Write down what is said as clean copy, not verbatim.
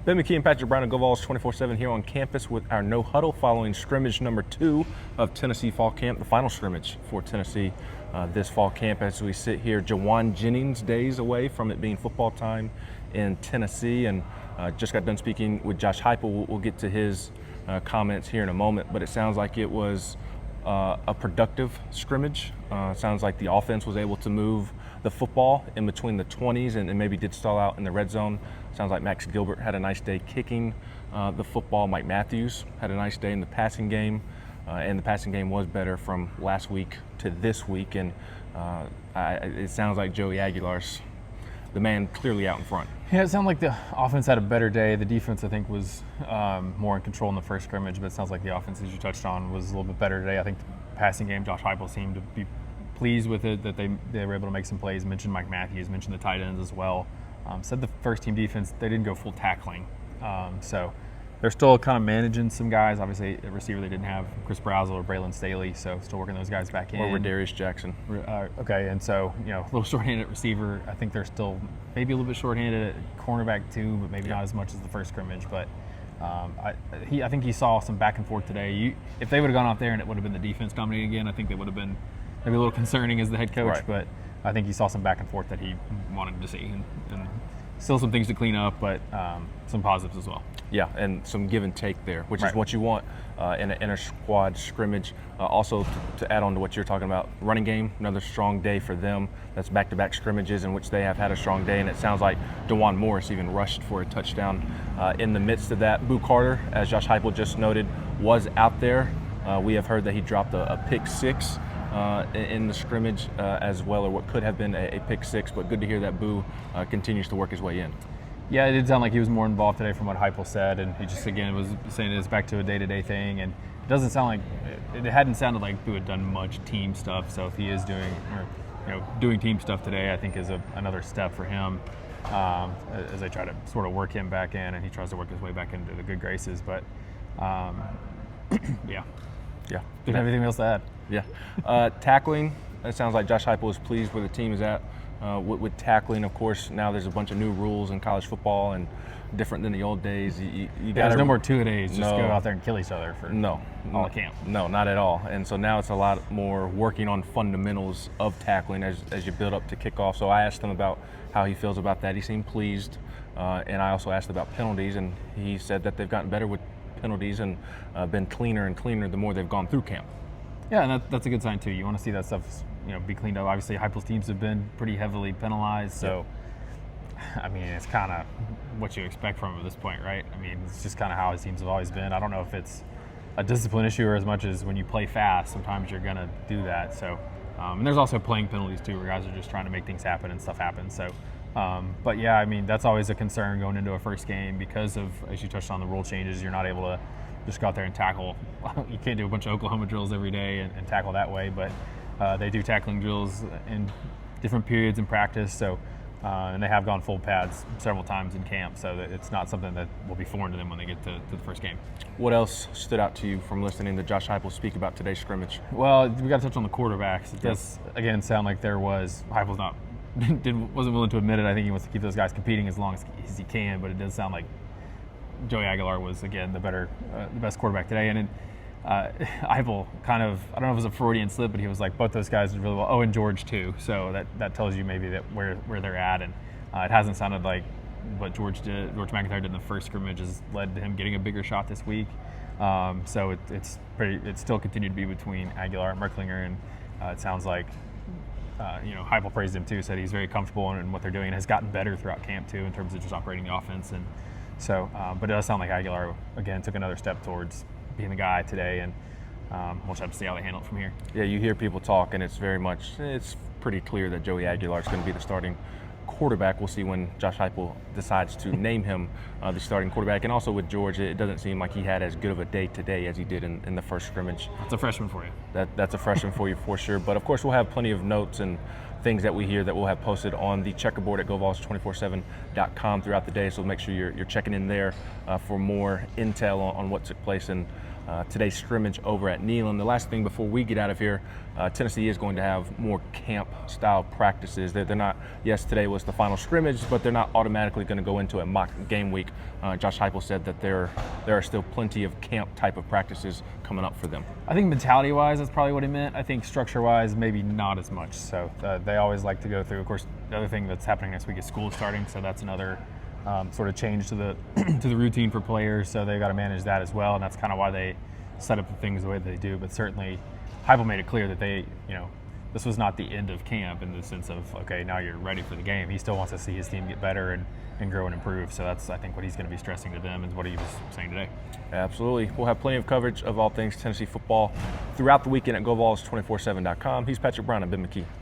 Ben McKee and Patrick Brown of GoVols 24/7 here on campus with our No-Huddle following scrimmage number 2 of Tennessee Fall Camp, the final scrimmage for Tennessee this fall camp. As we sit here, Jawan Jennings days away from it being football time in Tennessee, and just got done speaking with Josh Heupel. We'll get to his comments here in a moment, but it sounds like it was a productive scrimmage. Sounds like the offense was able to move the football in between the 20s and maybe did stall out in the red zone. Sounds like Max Gilbert had a nice day kicking the football. Mike Matthews had a nice day in the passing game, and the passing game was better from last week to this week. And it sounds like Joey Aguilar's the man clearly out in front. Yeah, it sounded like the offense had a better day. The defense, I think, was more in control in the first scrimmage, but it sounds like the offense, as you touched on, was a little bit better today. I think the passing game, Josh Heupel seemed to be pleased with it, that they were able to make some plays. Mentioned Mike Matthews, mentioned the tight ends as well. Said the first team defense, they didn't go full tackling. So they're still kind of managing some guys. Obviously, a receiver they didn't have, Chris Brazel or Braylon Staley, so still working those guys back in. Or Darius Jackson. Okay, and so, a little shorthanded at receiver. I think they're still maybe a little bit shorthanded at cornerback too, but maybe not as much as the first scrimmage. But I think he saw some back and forth today. If they would have gone out there and it would have been the defense dominating again, I think they would have been maybe a little concerning as the head coach. Right. But I think he saw some back and forth that he wanted to see, and still some things to clean up, but some positives as well. Yeah, and some give and take there, which Right. is what you want in an inter-squad scrimmage. Also, to add on to what you're talking about, running game, another strong day for them. That's back-to-back scrimmages in which they have had a strong day, and it sounds like DeJuan Morris even rushed for a touchdown in the midst of that. Boo Carter, as Josh Heupel just noted, was out there. We have heard that he dropped a pick six in the scrimmage as well, or what could have been a pick six, but good to hear that Boo continues to work his way in. Yeah, it did sound like he was more involved today from what Heupel said, and he just, again, was saying it's back to a day-to-day thing, and it doesn't sound like, it hadn't sounded like Boo had done much team stuff, so if he is doing team stuff today, I think is another step for him as they try to sort of work him back in, and he tries to work his way back into the good graces, but yeah. Yeah. Didn't have anything else to add. Yeah. Tackling, it sounds like Josh Heupel is pleased where the team is at with tackling. Of course, now there's a bunch of new rules in college football and different than the old days. There's no more two-a-days, just go out there and kill each other for all of camp. No, not at all. And so now it's a lot more working on fundamentals of tackling as you build up to kickoff. So I asked him about how he feels about that. He seemed pleased. And I also asked about penalties, and he said that they've gotten better with penalties and been cleaner and cleaner the more they've gone through camp. Yeah, and that's a good sign too. You want to see that stuff, be cleaned up. Obviously, Heupel's teams have been pretty heavily penalized, so I mean, it's kind of what you expect from him at this point, right? I mean, it's just kind of how his teams have always been. I don't know if it's a discipline issue or as much as when you play fast, sometimes you're gonna do that. So, and there's also playing penalties too, where guys are just trying to make things happen and stuff happens. So. But yeah, I mean, that's always a concern going into a first game because of, as you touched on, the rule changes. You're not able to just go out there and tackle. You can't do a bunch of Oklahoma drills every day and tackle that way, but they do tackling drills in different periods in practice. So, and they have gone full pads several times in camp, so that it's not something that will be foreign to them when they get to the first game. What else stood out to you from listening to Josh Heupel speak about today's scrimmage? Well, we got to touch on the quarterbacks. It does, again, sound like Heupel's wasn't willing to admit it. I think he wants to keep those guys competing as long as he can, but it does sound like Joey Aguilar was, again, the best quarterback today. And Heupel kind of, I don't know if it was a Freudian slip, but he was like, both those guys did really well. Oh, and George too. So that tells you maybe that where they're at. And it hasn't sounded like what George McIntyre did in the first scrimmage has led to him getting a bigger shot this week. So it's still continued to be between Aguilar and Merklinger, and it sounds like Heupel praised him too, said he's very comfortable in what they're doing and has gotten better throughout camp too in terms of just operating the offense. And so, but it does sound like Aguilar, again, took another step towards being the guy today, and we'll just have to see how they handle it from here. Yeah, you hear people talk, and it's pretty clear that Joey Aguilar is going to be the starting quarterback. We'll see when Josh Heupel decides to name him the starting quarterback. And also with George, it doesn't seem like he had as good of a day today as he did in the first scrimmage. That's a freshman for you. That's a freshman for you for sure. But of course, we'll have plenty of notes and things that we hear that we'll have posted on the checkerboard at GoVols247.com throughout the day. So make sure you're checking in there for more intel on what took place. And today's scrimmage over at Neyland. The last thing before we get out of here, Tennessee is going to have more camp-style practices. They're not, yes, today was the final scrimmage, but they're not automatically going to go into a mock game week. Josh Heupel said that there are still plenty of camp type of practices coming up for them. I think mentality-wise, that's probably what he meant. I think structure-wise, maybe not as much. So they always like to go through. Of course, the other thing that's happening next week is school starting, so that's another sort of change to the to the routine for players. So they've got to manage that as well, and that's kind of why they set up the things the way they do. But certainly, Heupel made it clear that this was not the end of camp in the sense of, okay, now you're ready for the game. He still wants to see his team get better and grow and improve. So that's, I think, what he's going to be stressing to them and what he was saying today. Absolutely. We'll have plenty of coverage of all things Tennessee football throughout the weekend at GoVols247.com. He's Patrick Brown and Ben McKee.